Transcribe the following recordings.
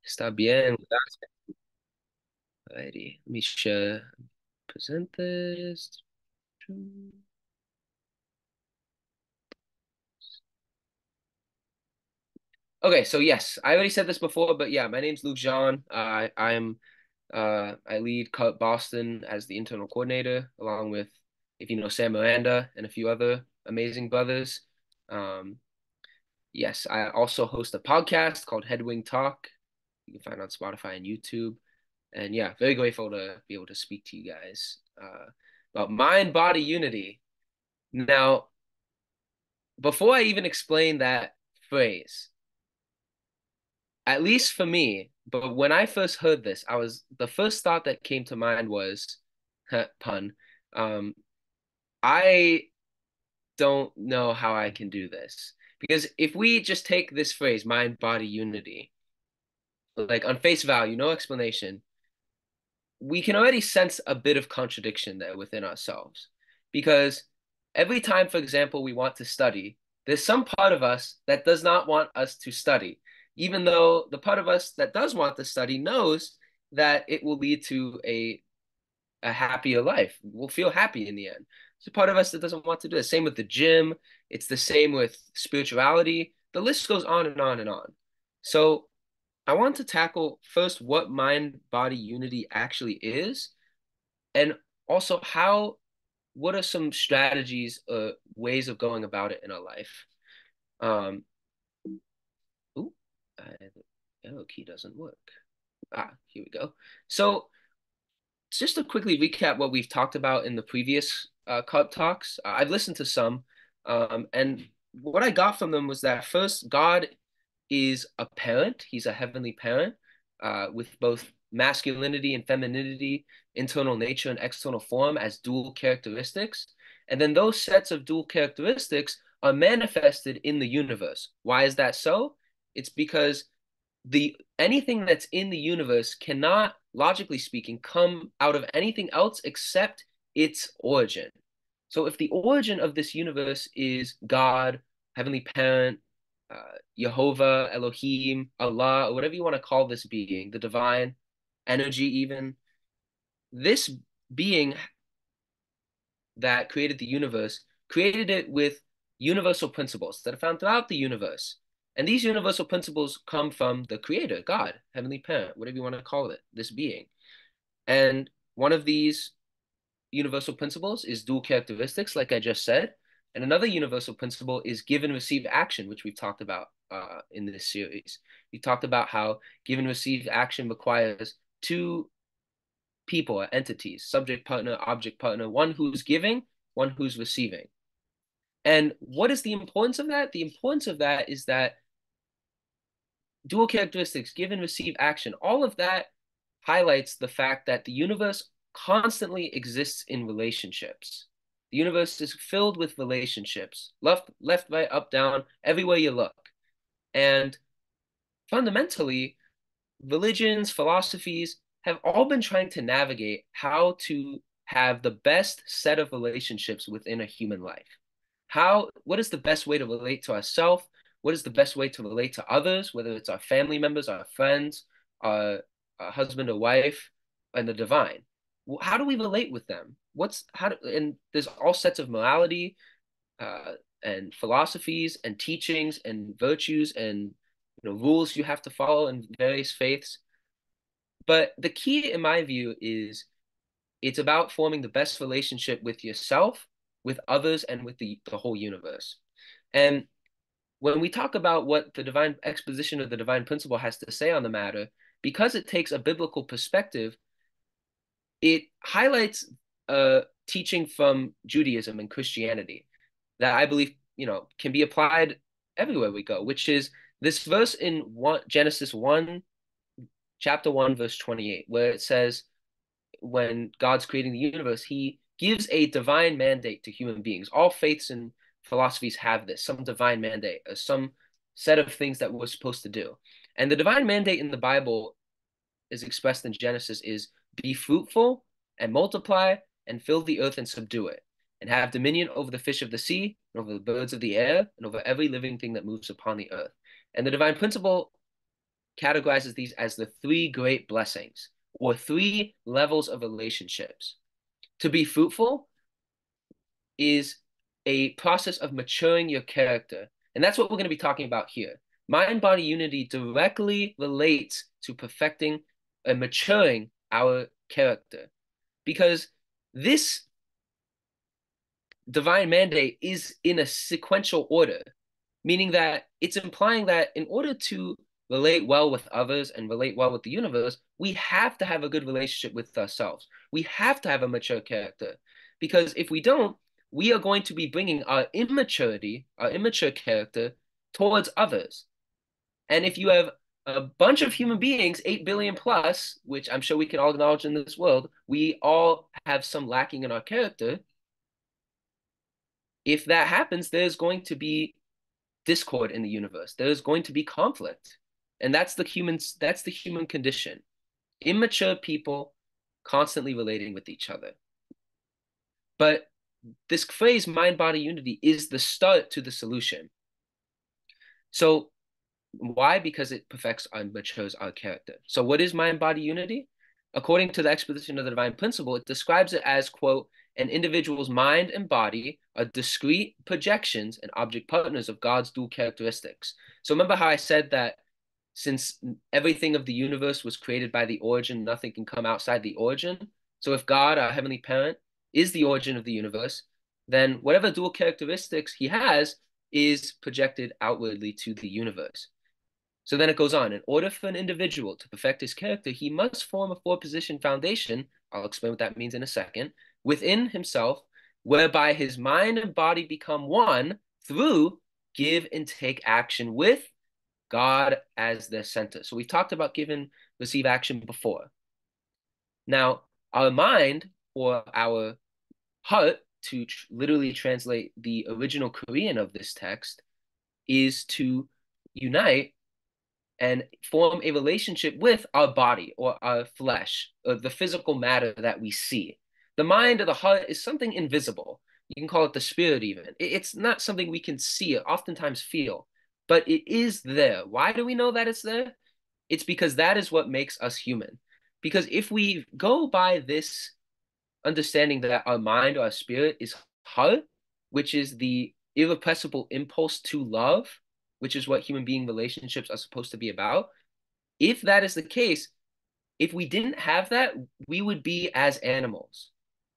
Está bien. Alrighty. Let me share. Present this. Okay, so yes, I already said this before, but yeah, my name's Luke Jean. I lead CARP Boston as the internal coordinator, along with, if you know, Sam Miranda and a few other amazing brothers. Um, yes, I also host a podcast called Headwing Talk. You can find on Spotify and YouTube. And yeah, very grateful to be able to speak to you guys about mind body unity. Now, before I even explain that phrase, at least for me, but when I first heard this, the first thought that came to mind was pun. Um, I don't know how I can do this. Because if we just take this phrase, mind body unity, like on face value, no explanation, we can already sense a bit of contradiction there within ourselves. Because every time, for example, we want to study, there's some part of us that does not want us to study, even though the part of us that does want to study knows that it will lead to a happier life. We'll feel happy in the end. There's a part of us that doesn't want to do it. Same with the gym. It's the same with spirituality. The list goes on and on and on. So I want to tackle first what mind body unity actually is, and also what are some strategies, ways of going about it in our life. Um, ooh, the arrow key doesn't work. Here we go. So just to quickly recap what we've talked about in the previous CARP talks, I've listened to some, and what I got from them was that first, God is a parent. He's a heavenly parent with both masculinity and femininity, internal nature and external form as dual characteristics. And then those sets of dual characteristics are manifested in the universe. Why is that so? It's because the anything that's in the universe cannot, logically speaking, come out of anything else except its origin. So if the origin of this universe is God, Heavenly Parent, Jehovah, Elohim, Allah, or whatever you want to call this being, the divine energy, even this being that created the universe created it with universal principles that are found throughout the universe. And these universal principles come from the creator, God, Heavenly Parent, whatever you want to call it, this being. And one of these universal principles is dual characteristics, like I just said. And another universal principle is give and receive action, which we've talked about in this series. We talked about how give and receive action requires two people or entities, subject partner, object partner, one who's giving, one who's receiving. And what is the importance of that? The importance of that is that dual characteristics, give and receive action, all of that highlights the fact that the universe constantly exists in relationships. The universe is filled with relationships, left, right, up, down, everywhere you look. And fundamentally, religions, philosophies have all been trying to navigate how to have the best set of relationships within a human life. What is the best way to relate to ourselves? What is the best way to relate to others, whether it's our family members, our friends, our husband or wife, and the divine? How do we relate with them? And there's all sets of morality, uh, and philosophies and teachings and virtues and rules you have to follow in various faiths. But the key, in my view, is it's about forming the best relationship with yourself, with others, and with the whole universe. And when we talk about what the divine exposition of the divine principle has to say on the matter, because it takes a biblical perspective, it highlights a teaching from Judaism and Christianity that I believe, can be applied everywhere we go, which is this verse in Genesis 1, chapter 1, verse 28, where it says, when God's creating the universe, he gives a divine mandate to human beings. All faiths and philosophies have this, some divine mandate, or some set of things that we're supposed to do. And the divine mandate in the Bible is expressed in Genesis is be fruitful and multiply and fill the earth and subdue it, and have dominion over the fish of the sea, and over the birds of the air, and over every living thing that moves upon the earth. And the divine principle categorizes these as the three great blessings or three levels of relationships. To be fruitful is a process of maturing your character. And that's what we're going to be talking about here. Mind body unity directly relates to perfecting and maturing our character because this divine mandate is in a sequential order, meaning that it's implying that in order to relate well with others and relate well with the universe, we have to have a good relationship with ourselves. We have to have a mature character because if we don't, we are going to be bringing our immaturity, our immature character towards others. And if you have a bunch of human beings, 8 billion plus, which I'm sure we can all acknowledge in this world, we all have some lacking in our character. If that happens, there's going to be discord in the universe. There's going to be conflict. And that's the human condition. Immature people constantly relating with each other. But this phrase mind body unity is the start to the solution. So why? Because it perfects and matures our character. So what is mind body unity? According to the exposition of the divine principle, it describes it as, quote, an individual's mind and body are discrete projections and object partners of God's dual characteristics. So remember how I said that since everything of the universe was created by the origin, nothing can come outside the origin. So if God, our heavenly parent, is the origin of the universe, then whatever dual characteristics he has is projected outwardly to the universe. So then it goes on. In order for an individual to perfect his character, he must form a four-position foundation, I'll explain what that means in a second, within himself, whereby his mind and body become one through give and take action with God as their center. So we've talked about give and receive action before. Now, our mind or our heart, to literally translate the original Korean of this text, is to unite and form a relationship with our body or our flesh, or the physical matter that we see. The mind or the heart is something invisible. You can call it the spirit even. It's not something we can see, oftentimes feel, but it is there. Why do we know that it's there? It's because that is what makes us human. Because if we go by this understanding that our mind or our spirit is heart, which is the irrepressible impulse to love, which is what human being relationships are supposed to be about. If that is the case, if we didn't have that, we would be as animals,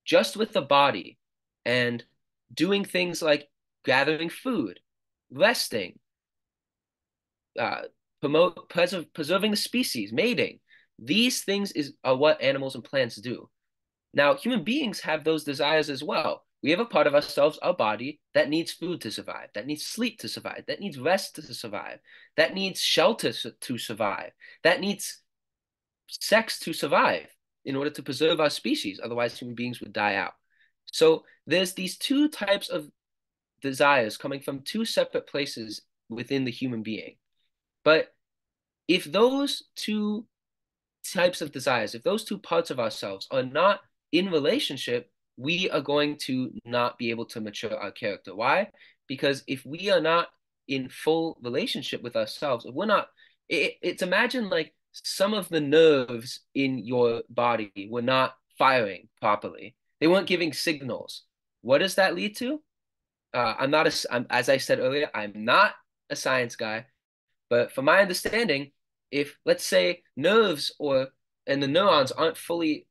just with the body and doing things like gathering food, resting, preserving the species, mating. These things are what animals and plants do. Now, human beings have those desires as well. We have a part of ourselves, our body, that needs food to survive, that needs sleep to survive, that needs rest to survive, that needs shelter to survive, that needs sex to survive in order to preserve our species. Otherwise, human beings would die out. So there's these two types of desires coming from two separate places within the human being. But if those two types of desires, if those two parts of ourselves are not in relationship, we are going to not be able to mature our character. Why? Because if we are not in full relationship with ourselves, if we're not, it's imagine like some of the nerves in your body were not firing properly. They weren't giving signals. What does that lead to? As I said earlier, I'm not a science guy, but from my understanding, if let's say nerves and the neurons aren't fully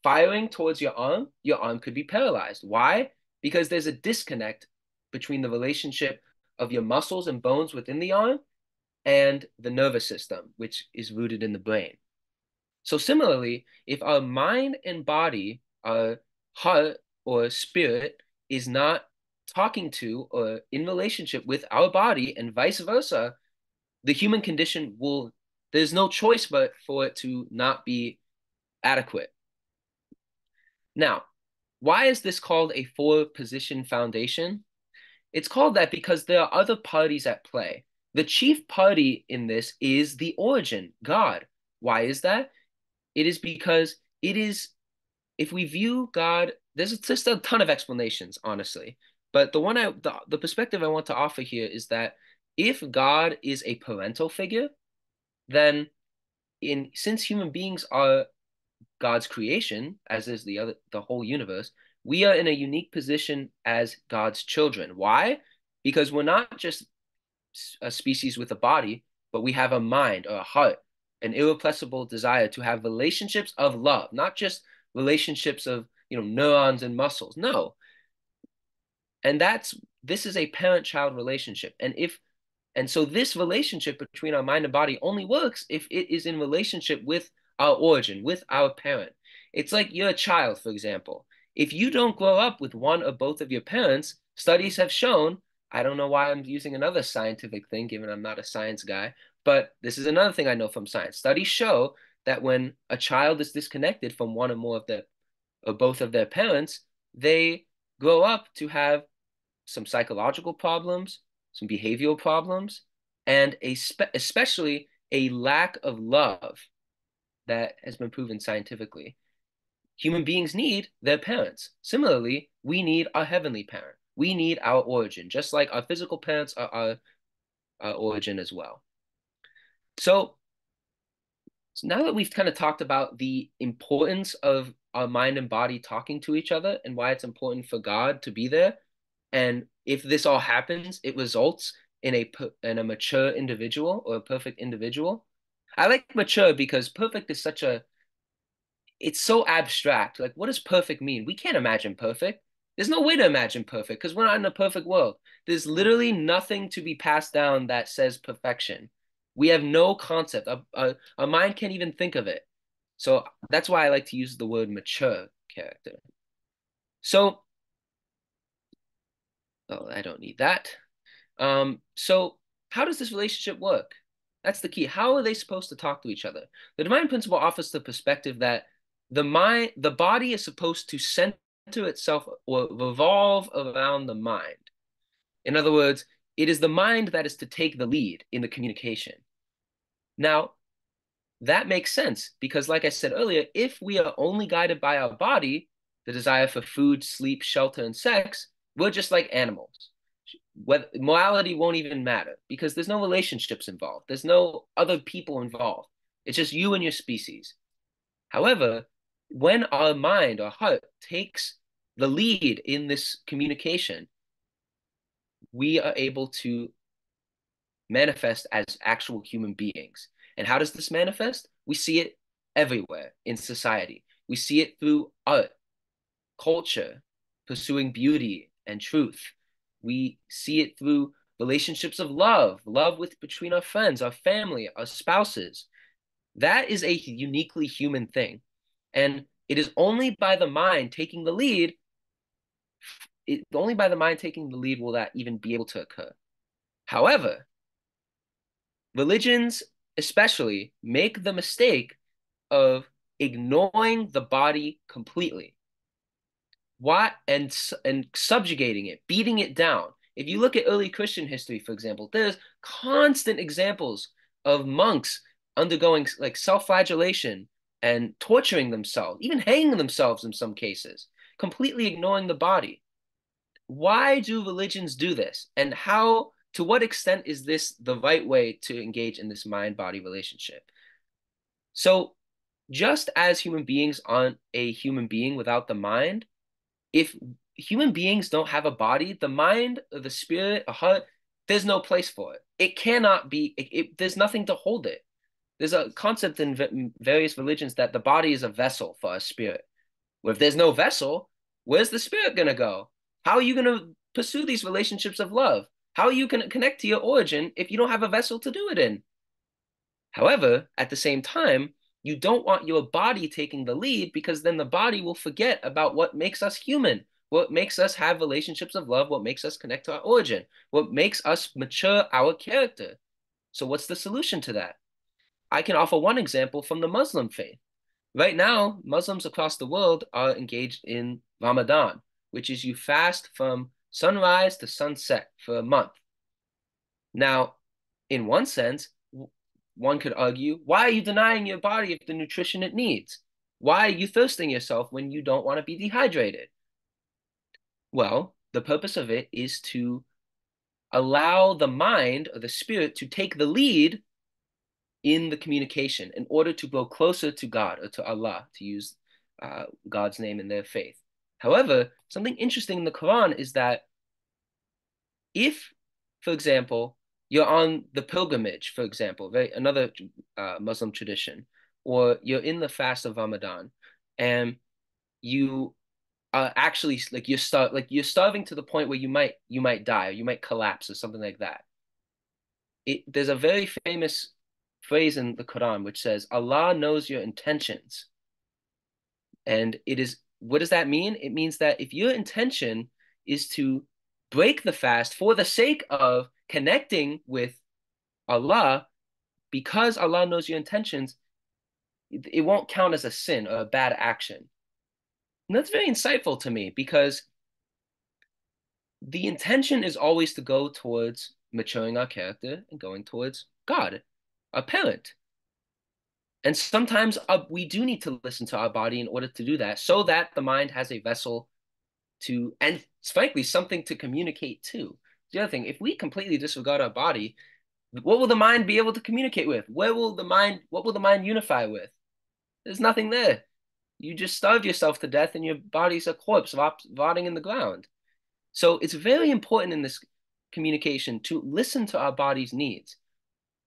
firing towards your arm could be paralyzed. Why? Because there's a disconnect between the relationship of your muscles and bones within the arm and the nervous system, which is rooted in the brain. So similarly, if our mind and body, our heart or spirit is not talking to or in relationship with our body and vice versa, the human condition there's no choice but for it to not be adequate. Now, why is this called a four-position foundation? It's called that because there are other parties at play. The chief party in this is the origin, God. Why is that? It is because if we view God, there's just a ton of explanations, honestly. But the perspective I want to offer here is that if God is a parental figure, then since human beings are God's creation, as is the whole universe, we are in a unique position as God's children. Why? Because we're not just a species with a body, but we have a mind or a heart, an irrepressible desire to have relationships of love, not just relationships of neurons and muscles. No. And this is a parent-child relationship. And so this relationship between our mind and body only works if it is in relationship with our origin, with our parent. It's like you're a child, for example. If you don't grow up with one or both of your parents, studies have shown, I don't know why I'm using another scientific thing, given I'm not a science guy, but this is another thing I know from science. Studies show that when a child is disconnected from one or more of their or both of their parents, they grow up to have some psychological problems, some behavioral problems, and especially a lack of love that has been proven scientifically. Human beings need their parents. Similarly, we need our heavenly parent. We need our origin, just like our physical parents are our origin as well. So now that we've kind of talked about the importance of our mind and body talking to each other and why it's important for God to be there, and if this all happens, it results in a mature individual or a perfect individual. I like mature because perfect is it's so abstract. Like, what does perfect mean? We can't imagine perfect. There's no way to imagine perfect because we're not in a perfect world. There's literally nothing to be passed down that says perfection. We have no concept. A mind can't even think of it. So that's why I like to use the word mature character. So, oh, I don't need that. So how does this relationship work? That's the key. How are they supposed to talk to each other? The divine principle offers the perspective that the body is supposed to center itself or revolve around the mind. In other words, it is the mind that is to take the lead in the communication. Now, that makes sense because, like I said earlier, if we are only guided by our body, the desire for food, sleep, shelter, and sex, we're just like animals. Morality won't even matter because there's no relationships involved. There's no other people involved. It's just you and your species. However, when our mind, our heart takes the lead in this communication, we are able to manifest as actual human beings. And how does this manifest? We see it everywhere in society. We see it through art, culture, pursuing beauty and truth. We see it through relationships of love between our friends, our family, our spouses. That is a uniquely human thing. And it is only by the mind taking the lead, only by the mind taking the lead will that even be able to occur. However, religions especially make the mistake of ignoring the body completely. Why and subjugating it, beating it down. If you look at early Christian history, for example, there's constant examples of monks undergoing like self-flagellation and torturing themselves, even hanging themselves in some cases, completely ignoring the body. Why do religions do this? And to what extent is this the right way to engage in this mind-body relationship? So just as human beings aren't a human being without the mind, if human beings don't have a body, the mind, the spirit, a heart, there's no place for it. It cannot be, there's nothing to hold it. There's a concept in various religions that the body is a vessel for a spirit. Well, if there's no vessel, where's the spirit going to go? How are you going to pursue these relationships of love? How are you going to connect to your origin if you don't have a vessel to do it in? However, at the same time, you don't want your body taking the lead because then the body will forget about what makes us human, what makes us have relationships of love, what makes us connect to our origin, what makes us mature our character. So what's the solution to that? I can offer one example from the Muslim faith. Right now, Muslims across the world are engaged in Ramadan, which is you fast from sunrise to sunset for a month. Now, in one sense, one could argue, why are you denying your body of the nutrition it needs? Why are you thirsting yourself when you don't want to be dehydrated? Well, the purpose of it is to allow the mind or the spirit to take the lead in the communication in order to grow closer to God or to Allah, to use God's name in their faith. However, something interesting in the Quran is that if, for example, you're on the pilgrimage, for example, another Muslim tradition, or you're in the fast of Ramadan, and you are actually you're starving to the point where you might die, or you might collapse, or something like that. There's a very famous phrase in the Quran which says, Allah knows your intentions. And what does that mean? It means that if your intention is to break the fast for the sake of connecting with Allah, because Allah knows your intentions, it won't count as a sin or a bad action. And that's very insightful to me, because the intention is always to go towards maturing our character and going towards God, our parent. And sometimes we do need to listen to our body in order to do that, so that the mind has a vessel and frankly, something to communicate to. The other thing, if we completely disregard our body, what will the mind be able to communicate with? What will the mind unify with? There's nothing there. You just starved yourself to death and your body's a corpse rotting in the ground. So it's very important in this communication to listen to our body's needs.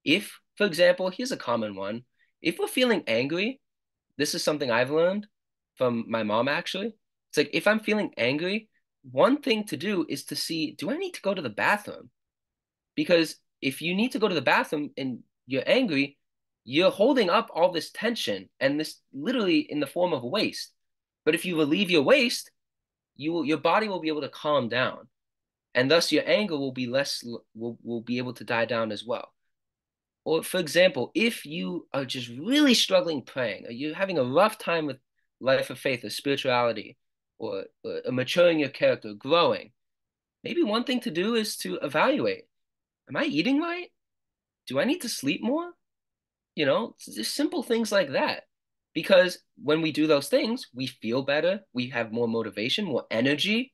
If, for example, here's a common one. If we're feeling angry, this is something I've learned from my mom, actually. It's like, if I'm feeling angry, one thing to do is to see, do I need to go to the bathroom? Because if you need to go to the bathroom and you're angry, you're holding up all this tension, and this literally in the form of waste. But if you relieve your waste, your body will be able to calm down, and thus your anger will be able to die down as well. Or for example, if you are just really struggling praying, or you're having a rough time with life of faith or spirituality, or maturing your character, growing, maybe one thing to do is to evaluate, am I eating right? Do I need to sleep more? Just simple things like that. Because when we do those things, we feel better, we have more motivation, more energy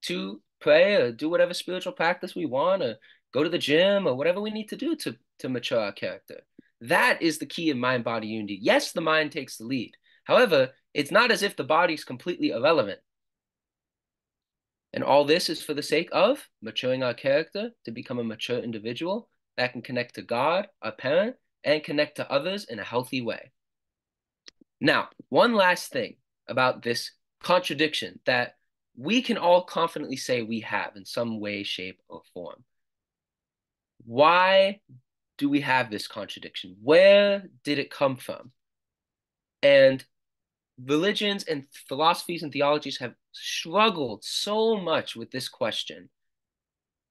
to pray or do whatever spiritual practice we want, or go to the gym, or whatever we need to do to mature our character. That is the key in mind-body unity. Yes, the mind takes the lead. However, it's not as if the body is completely irrelevant. And all this is for the sake of maturing our character to become a mature individual that can connect to God, our parent, and connect to others in a healthy way. Now, one last thing about this contradiction that we can all confidently say we have in some way, shape, or form. Why do we have this contradiction? Where did it come from? And religions and philosophies and theologies have struggled so much with this question.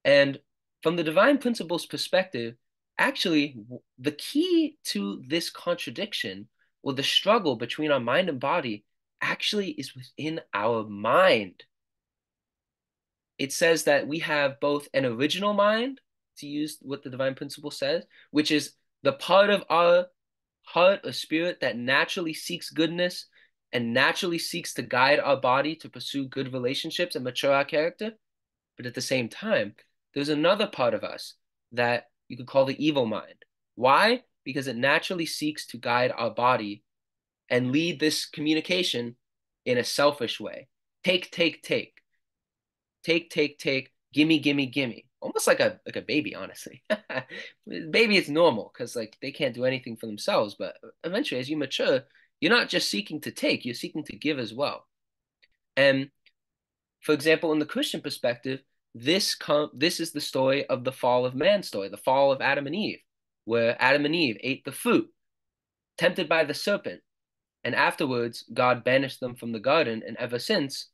And from the divine principles perspective, actually, the key to this contradiction, or the struggle between our mind and body, actually is within our mind. It says that we have both an original mind, to use what the divine principle says, which is the part of our heart or spirit that naturally seeks goodness and naturally seeks to guide our body to pursue good relationships and mature our character. But at the same time, there's another part of us that you could call the evil mind. Why? Because it naturally seeks to guide our body and lead this communication in a selfish way. Take, take, take. Take, take, take. Gimme, gimme, gimme. Almost like a baby, honestly. Baby is normal because they can't do anything for themselves. But eventually, as you mature, you're not just seeking to take, you're seeking to give as well. And for example, in the Christian perspective, this is the story of the fall of man story, the fall of Adam and Eve, where Adam and Eve ate the fruit, tempted by the serpent, and afterwards God banished them from the garden, and ever since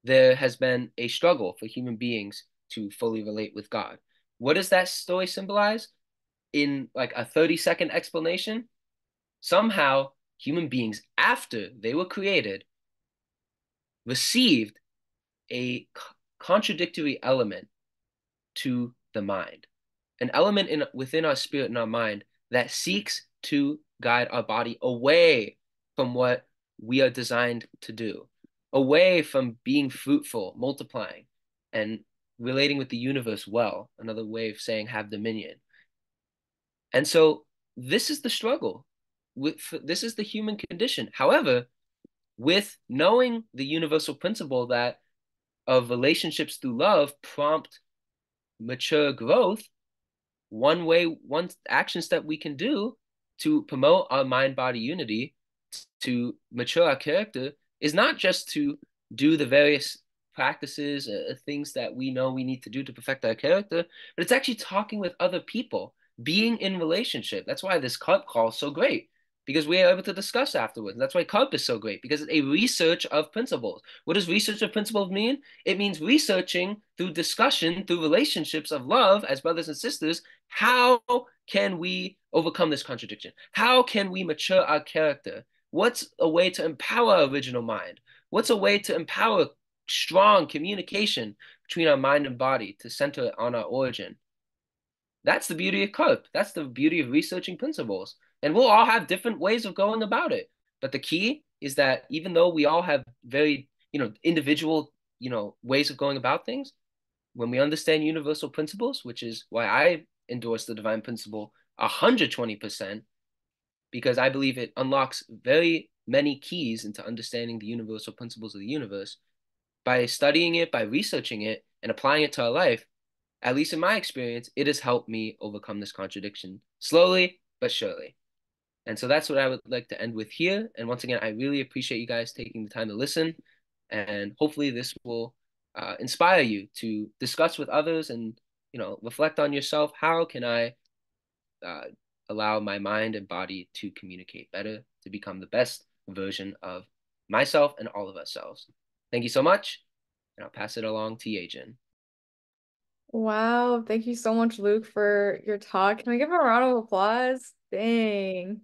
there has been a struggle for human beings to fully relate with God. What does that story symbolize? In like a 30-second explanation, somehow human beings, after they were created, received a contradictory element to the mind, an element within our spirit and our mind that seeks to guide our body away from what we are designed to do, away from being fruitful, multiplying, and relating with the universe well, another way of saying have dominion. And so this is the struggle. This is the human condition. However, with knowing the universal principle that of relationships through love prompt mature growth, one action step we can do to promote our mind body unity, to mature our character, is not just to do the various practices, things that we know we need to do to perfect our character, but it's actually talking with other people, being in relationship. That's why this CARP call is so great, because we are able to discuss afterwards. That's why CARP is so great, because it's a research of principles. What does research of principles mean? It means researching through discussion, through relationships of love as brothers and sisters, how can we overcome this contradiction? How can we mature our character? What's a way to empower our original mind? What's a way to empower strong communication between our mind and body to center it on our origin? That's the beauty of CARP. That's the beauty of researching principles. And we'll all have different ways of going about it. But the key is that even though we all have very, individual, ways of going about things, when we understand universal principles, which is why I endorse the divine principle 120%, because I believe it unlocks very many keys into understanding the universal principles of the universe. By studying it, by researching it, and applying it to our life, at least in my experience, it has helped me overcome this contradiction slowly but surely. And so that's what I would like to end with here. And once again, I really appreciate you guys taking the time to listen. And hopefully, this will inspire you to discuss with others and reflect on yourself. How can I uh, allow my mind and body to communicate better to become the best version of myself and all of ourselves? Thank you so much, and I'll pass it along to Yejin. Wow, thank you so much, Luke, for your talk. Can we give a round of applause? Dang.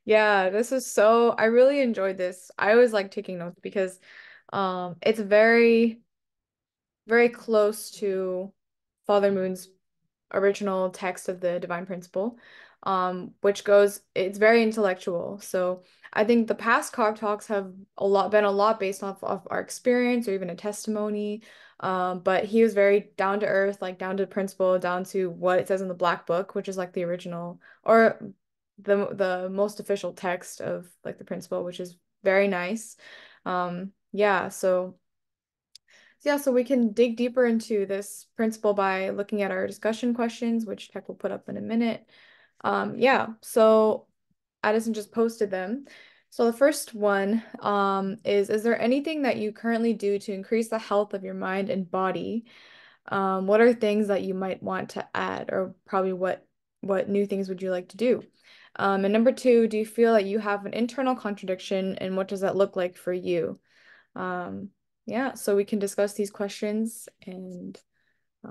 Yeah, this is so, I really enjoyed this. I always like taking notes because it's very, very close to Father Moon's original text of the Divine Principle, which goes, it's very intellectual. So I think the past CARP talks have been a lot based off of our experience or even a testimony. But he was very down to earth, like down to principle, down to what it says in the Black Book, which is like the original or the most official text of like the principle, which is very nice. Yeah, so we can dig deeper into this principle by looking at our discussion questions, which Tech will put up in a minute. Yeah, so Addison just posted them. So the first one is there anything that you currently do to increase the health of your mind and body? What are things that you might want to add, or probably what new things would you like to do? And number two, do you feel that you have an internal contradiction, and what does that look like for you? Um, yeah, so we can discuss these questions and